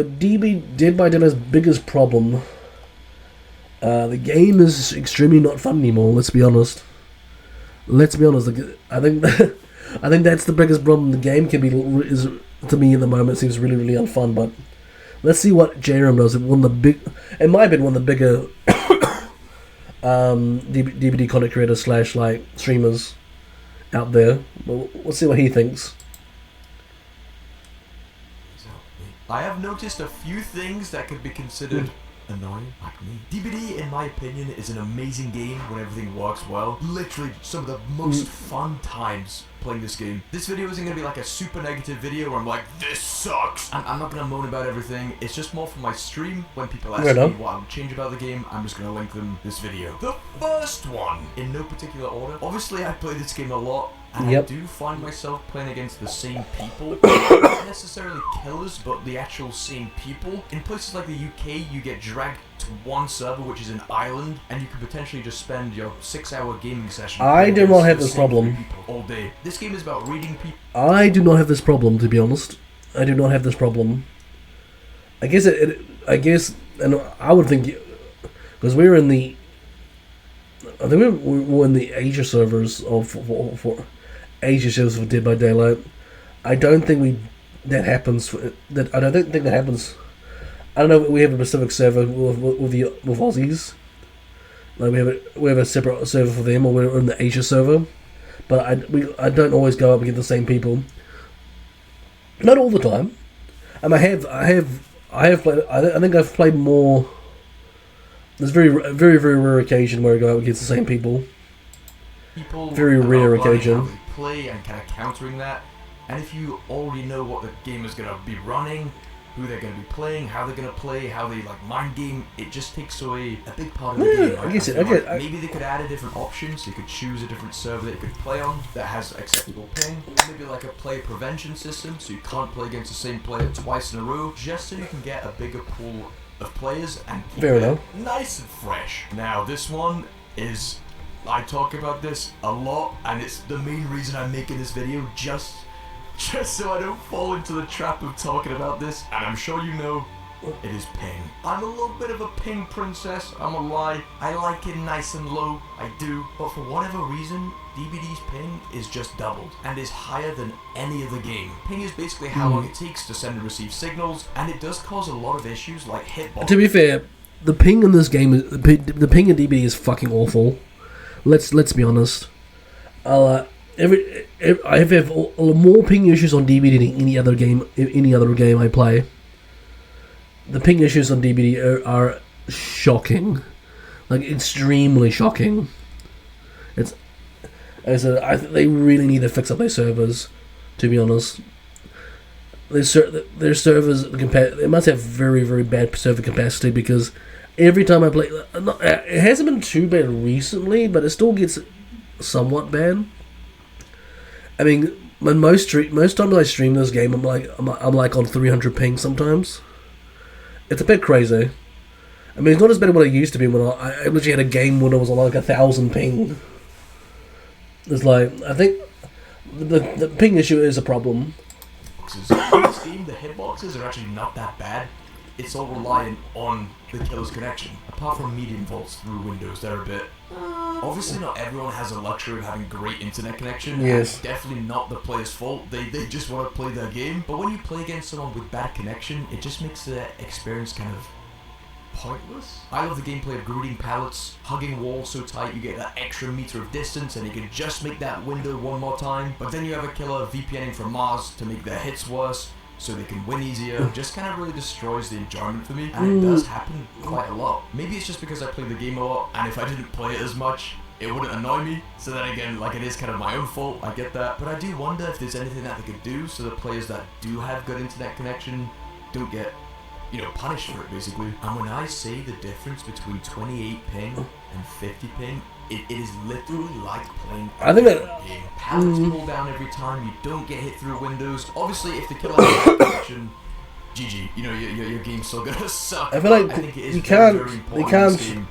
So Dead by Daylight's biggest problem, the game is extremely not fun anymore. Let's be honest. I think I think that's the biggest problem. The game can be is to me at the moment seems really really unfun. But let's see what JRM does. It might have been one of the bigger DBD content creators / like streamers out there. We'll see what he thinks. I have noticed a few things that could be considered annoying, like me. DBD, in my opinion, is an amazing game when everything works well. Literally, some of the most fun times playing this game. This video isn't going to be like a super negative video where I'm like, this sucks. I'm not going to moan about everything. It's just more for my stream. When people ask me what I would change about the game, I'm just going to link them this video. The first one, in no particular order. Obviously, I play this game a lot. And I do find myself playing against the same people. Not necessarily killers, but the actual same people. In places like the UK, you get dragged to one server, which is an island, and you could potentially just spend your 6-hour gaming session. I do not have this problem. All day. This game is about reading people. I do not have this problem, to be honest. I do not have this problem. I guess and I would think, because we're in the, I think we're in the Asia servers for Asia shows for Dead by Daylight. I don't think that happens. I don't think that happens. I don't know. We have a Pacific server with Aussies. Like we have a separate server for them, or we're in the Asia server. But I don't always go up against the same people. Not all the time. I have played. I think I've played more. There's very rare occasion where I go up against the same people. Very rare occasion. Play and kind of countering that, and if you already know what the game is going to be running, who they're going to be playing, how they're going to play, how they like mind game, it just takes away a big part of the game. Right? Maybe they could add a different option, so you could choose a different server that you could play on that has acceptable ping. Maybe like a player prevention system, so you can't play against the same player twice in a row, just so you can get a bigger pool of players and keep it nice and fresh. Now this one is, I talk about this a lot, and it's the main reason I'm making this video, just so I don't fall into the trap of talking about this, and I'm sure you know, it is ping. I'm a little bit of a ping princess, I'm gonna lie. I like it nice and low, I do, but for whatever reason, DBD's ping is just doubled, and is higher than any other game. Ping is basically how long it takes to send and receive signals, and it does cause a lot of issues like hitbox. To be fair, the ping in this game, the ping in DBD is fucking awful. Let's be honest. I have more ping issues on DBD than any other game I play. The ping issues on DBD are shocking, like extremely shocking. I think they really need to fix up their servers. To be honest, their servers they must have very very bad server capacity, because every time I play, it hasn't been too bad recently, but it still gets somewhat bad. I mean, when most times I stream this game, I'm like on 300 ping sometimes. It's a bit crazy. I mean, it's not as bad as what it used to be when I literally had a game when I was on like 1,000 ping. It's like, I think the ping issue is a problem. In this game, the hitboxes are actually not that bad. It's all reliant on the killer's connection. Apart from medium vaults through windows, they're a bit... Obviously not everyone has the luxury of having great internet connection. Yes. It's definitely not the player's fault. They just want to play their game. But when you play against someone with bad connection, it just makes the experience kind of pointless. I love the gameplay of greeting pallets, hugging walls so tight you get that extra meter of distance, and you can just make that window one more time. But then you have a killer VPNing from Mars to make their hits worse, so they can win easier. Just kind of really destroys the enjoyment for me, and it does happen quite a lot. Maybe it's just because I play the game a lot, and if I didn't play it as much, it wouldn't annoy me. So then again, like, it is kind of my own fault, I get that. But I do wonder if there's anything that they could do so the players that do have good internet connection don't get, punished for it, basically. And when I say the difference between 28 ping and 50 ping, it is literally like playing a game. Pallets pull down every time, you don't get hit through windows. Obviously, if the killer has a connection, GG, your game's still gonna suck. I feel like you can't.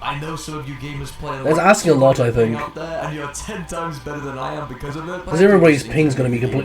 I know some of you gamers play. That's asking a lot, I think. Out there, and you're 10 times better than I am because of it. Because everybody's ping's gonna be complete.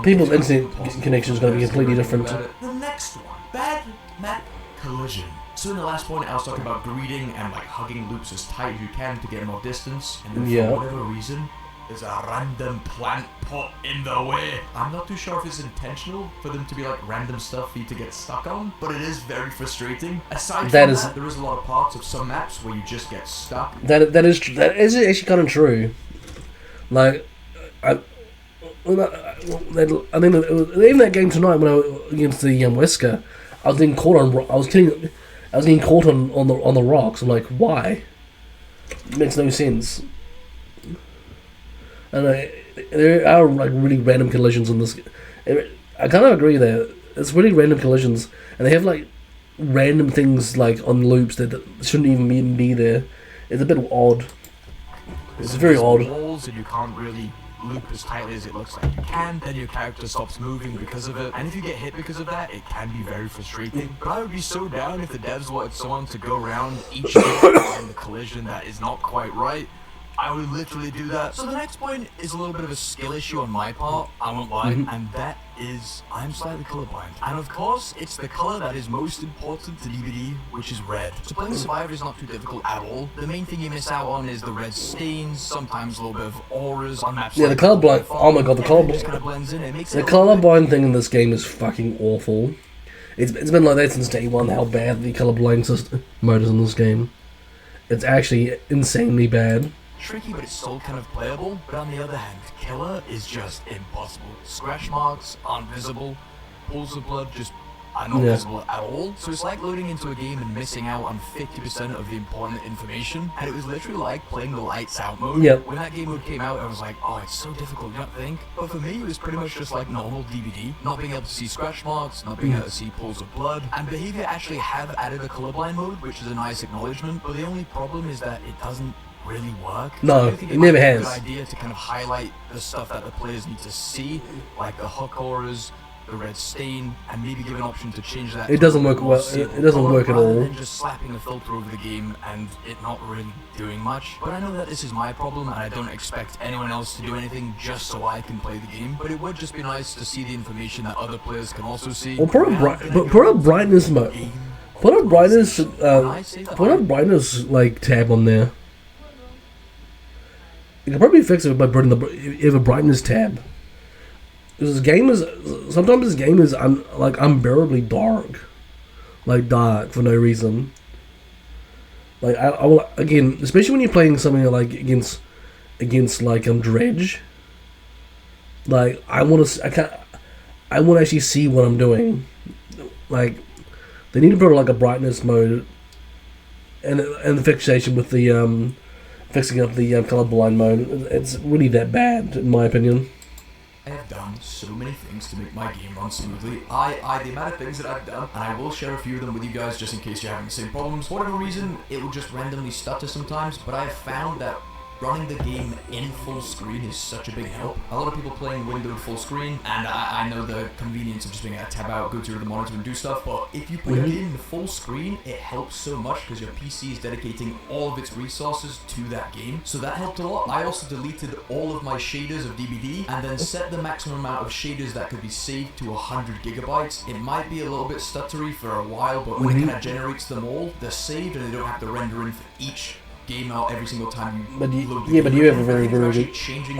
People's internet connection is gonna be completely different. The next next one. Bad map collision. So in the last point, I was talking about greeting and like hugging loops as tight as you can to get more distance. And then for whatever reason, there's a random plant pot in the way. I'm not too sure if it's intentional for them to be like random stuff for you to get stuck on, but it is very frustrating. Aside from that, there is a lot of parts of some maps where you just get stuck. That is actually kind of true. Like, I think even that game tonight when I was against the Wesker, I was getting caught on the rocks. I'm like, why? It makes no sense. And there are like really random collisions in this. I kind of agree there. It's really random collisions, and they have like random things like on loops that shouldn't even be there. It's a bit odd. It's very odd. Walls and you can't really loop as tightly as it looks like you can, then your character stops moving because of it, and if you get hit because of that, it can be very frustrating. But I would be so down if the devs wanted someone to go around each and the collision that is not quite right. I would literally do that. So the next point is a little bit of a skill issue on my part, I won't lie, and that is I'm slightly colorblind. And of course, it's the color that is most important to DBD, which is red. So playing Survivor is not too difficult at all. The main thing you miss out on is the red stains, sometimes a little bit of auras on maps. Yeah, the colorblind. Oh my god, the colorblind. Just kind of blends in. It makes the colorblind thing in this game is fucking awful. It's been like that since day one. How bad the colorblind system mode is in this game. It's actually insanely bad. Tricky, but it's still kind of playable. But on the other hand, Killer is just impossible. Scratch marks aren't visible. Pools of blood just are not visible at all. So it's like loading into a game and missing out on 50% of the important information. And it was literally like playing the lights out mode. Yep. When that game mode came out, I was like, oh, it's so difficult, you don't think? But for me, it was pretty much just like normal DBD. Not being able to see scratch marks, not being able to see pools of blood. And Behavior actually have added a colorblind mode, which is a nice acknowledgement. But the only problem is that it doesn't really work. No, so it never has. It's a good idea to kind of highlight the stuff that the players need to see, like the hook auras, the red stain, and maybe give an option to change that. It doesn't work well. It doesn't work at all. Than just slapping a filter over the game and it not really doing much. But I know that this is my problem, and I don't expect anyone else to do anything just so I can play the game. But it would just be nice to see the information that other players can also see. Well, put a brightness mode. Put a brightness like tab on there. You can probably fix it by putting the brightness tab. Because sometimes this game is unbearably dark, like dark for no reason. Like I will again, especially when you're playing something like against like Dredge. Like I want to actually see what I'm doing. Like they need to put like a brightness mode, and the fixation with the fixing up the colorblind mode. It's really that bad, in my opinion. I have done so many things to make my game run smoothly. The amount of things that I've done, and I will share a few of them with you guys just in case you're having the same problems. For whatever reason, it will just randomly stutter sometimes, but I have found that running the game in full screen is such a big help. A lot of people playing windowed full screen, and I know the convenience of just being able to tab out, go to the monitor and do stuff, but if you play a game in full screen, it helps so much because your PC is dedicating all of its resources to that game. So that helped a lot. I also deleted all of my shaders of DBD and then set the maximum amount of shaders that could be saved to 100 gigabytes. It might be a little bit stuttery for a while, but when it kind of generates them all, they're saved and they don't have to render in for each game out every single time you load the game. But you have a very good.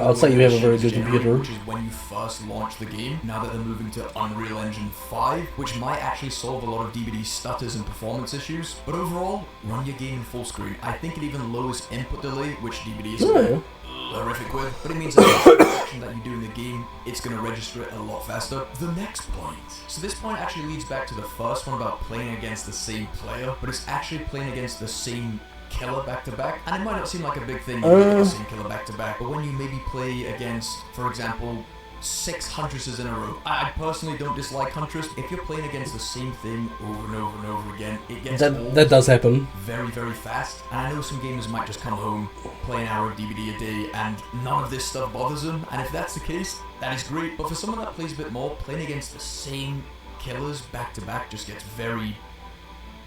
I'll say you have a very good computer. Which is when you first launch the game. Now that they're moving to Unreal Engine 5, which might actually solve a lot of DBD stutters and performance issues. But overall, run your game in full screen. I think it even lowers input delay, which DBD is horrific with, but it means that the action that you do in the game, it's going to register it a lot faster. The next point. So this point actually leads back to the first one about playing against the same player, but it's actually playing against the same killer back-to-back, and it might not seem like a big thing, the same killer back-to-back, but when you maybe play against, for example, 6 Huntresses in a row. I personally don't dislike Huntress. If you're playing against the same thing over and over and over again, it gets that does happen very, very fast. And I know some gamers might just come home, play an hour of DBD a day, and none of this stuff bothers them, and if that's the case, that is great, but for someone that plays a bit more, playing against the same killers back-to-back just gets very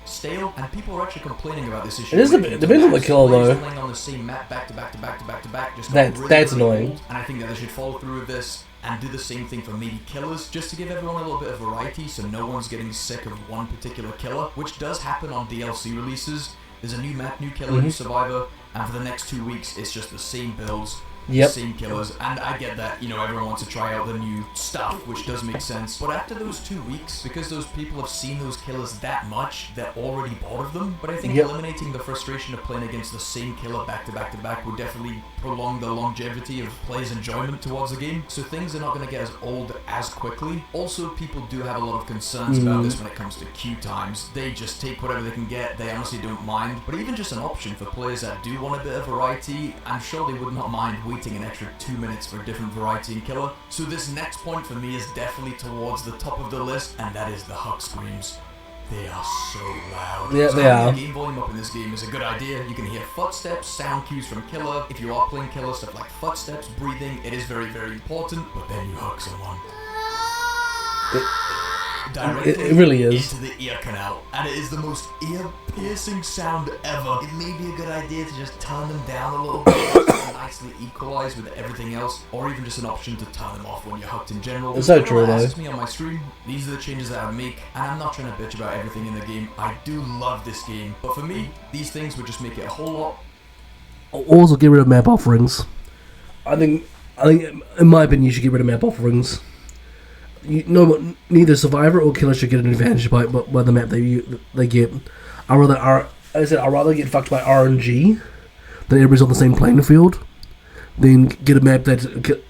stale, and people are actually complaining about this issue. It is depends on the killer though. Playing on the same map back to back to back to back to back, just that's annoying. And I think that they should follow through with this. and do the same thing for maybe killers, just to give everyone a little bit of variety so no one's getting sick of one particular killer, which does happen on DLC releases. There's a new map, new killer, new survivor, and for the next 2 weeks it's just the same builds, same killers, and I get that, everyone wants to try out the new stuff, which does make sense, but after those 2 weeks, because those people have seen those killers that much, they're already bored of them. But I think eliminating the frustration of playing against the same killer back to back to back would definitely prolong the longevity of players' enjoyment towards the game, so things are not going to get as old as quickly. Also, people do have a lot of concerns about this when it comes to queue times. They just take whatever they can get, they honestly don't mind, but even just an option for players that do want a bit of variety, I'm sure they would not mind waiting an extra 2 minutes for a different variety and killer. So this next point for me is definitely towards the top of the list, and that is the hug screams. They are so loud. Yeah, so they are. having the game volume up in this game is a good idea. You can hear footsteps, sound cues from killer. If you are playing killer, stuff like footsteps, breathing, it is very, very important. But then you hug someone. Directly It really is. into the ear canal, and it is the most ear-piercing sound ever. It may be a good idea to just turn them down a little bit so they nicely equalize with everything else, or even just an option to turn them off when you're hooked in general. It's so true, Everyone though. asks me on my stream, these are the changes that I make, and I'm not trying to bitch about everything in the game. I do love this game, but for me, these things would just make it a whole lot. Also, get rid of map offerings. I think, in my opinion, you should get rid of map offerings. Neither survivor or killer should get an advantage by the map they get. I'd rather get fucked by RNG than everybody's on the same playing field than get a map that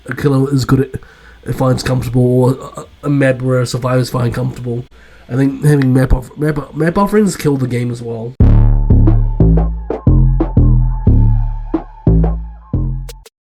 a killer is good at, finds comfortable, or a map where a survivors find comfortable. I think having map offerings kill the game as well.